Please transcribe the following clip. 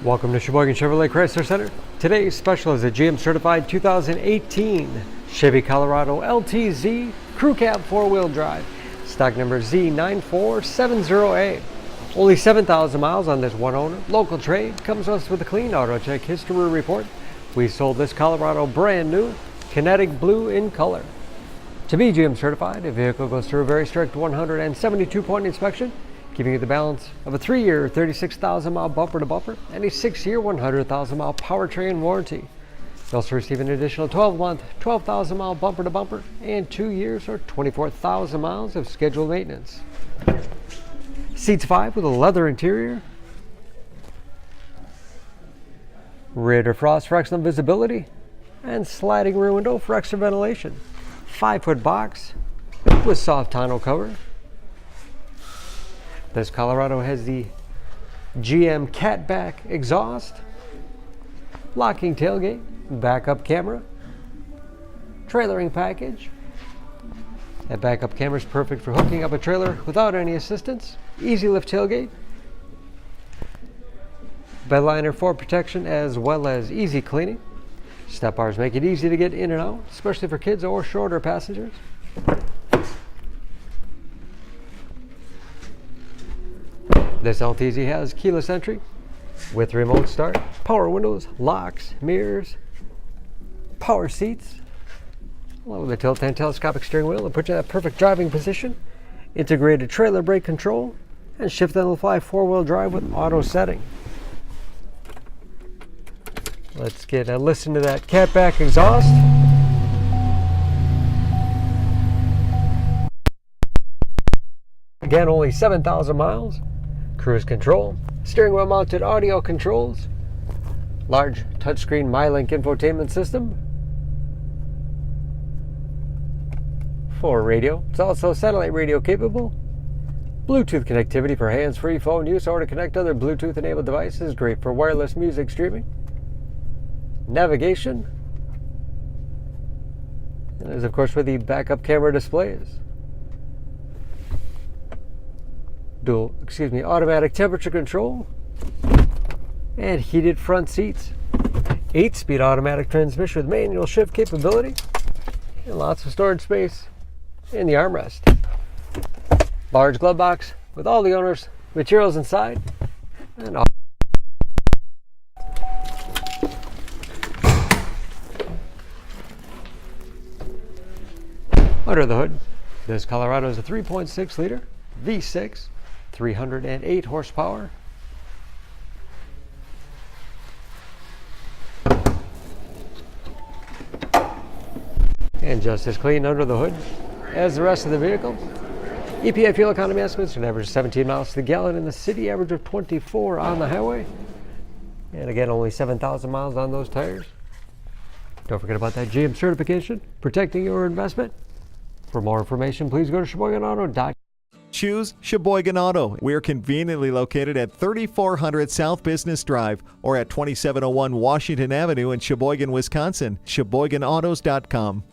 Welcome to Sheboygan Chevrolet Chrysler Center. Today's special is a GM certified 2018 Chevy Colorado LTZ Crew Cab 4-wheel drive. Stock number Z9470A. Only 7,000 miles on this one owner. Local trade comes to us with a clean auto check history report. We sold this Colorado brand new, Kinetic Blue in color. To be GM certified, the vehicle goes through a very strict 172-point inspection, giving you the balance of a 3-year, 36,000-mile bumper-to-bumper and a 6-year, 100,000-mile powertrain warranty. You also receive an additional 12-month, 12,000-mile bumper-to-bumper and 2 years or 24,000 miles of scheduled maintenance. Seats 5 with a leather interior. Rear defrost for excellent visibility and sliding rear window for extra ventilation. 5-foot box with soft tonneau cover. This Colorado has the GM catback exhaust, locking tailgate, backup camera, trailering package. That backup camera is perfect for hooking up a trailer without any assistance. Easy lift tailgate, bed liner for protection as well as easy cleaning. Step bars make it easy to get in and out, especially for kids or shorter passengers. This LTZ has keyless entry with remote start, power windows, locks, mirrors, power seats, along with a tilt and telescopic steering wheel to put you in that perfect driving position, integrated trailer brake control, and shift and fly 4-wheel drive with auto setting. Let's get a listen to that catback exhaust. Again, only 7,000 miles. Cruise control, steering wheel mounted audio controls, large touchscreen MyLink infotainment system, 4 radio. It's also satellite radio capable. Bluetooth connectivity for hands-free phone use or to connect other Bluetooth enabled devices. Great for wireless music streaming. Navigation. And there's of course where the backup camera display is. Automatic temperature control and heated front seats. 8-speed automatic transmission with manual shift capability and lots of storage space in the armrest. Large glove box with all the owner's materials inside and all. Under the hood, this Colorado is a 3.6 liter V6, 308 horsepower. And just as clean under the hood as the rest of the vehicle. EPA fuel economy estimates an average of 17 miles to the gallon in the city, average of 24 on the highway. And again, only 7,000 miles on those tires. Don't forget about that GM certification, protecting your investment. For more information, please go to SheboyganAuto.com. Choose Sheboygan Auto. We're conveniently located at 3400 South Business Drive or at 2701 Washington Avenue in Sheboygan, Wisconsin. SheboyganAutos.com.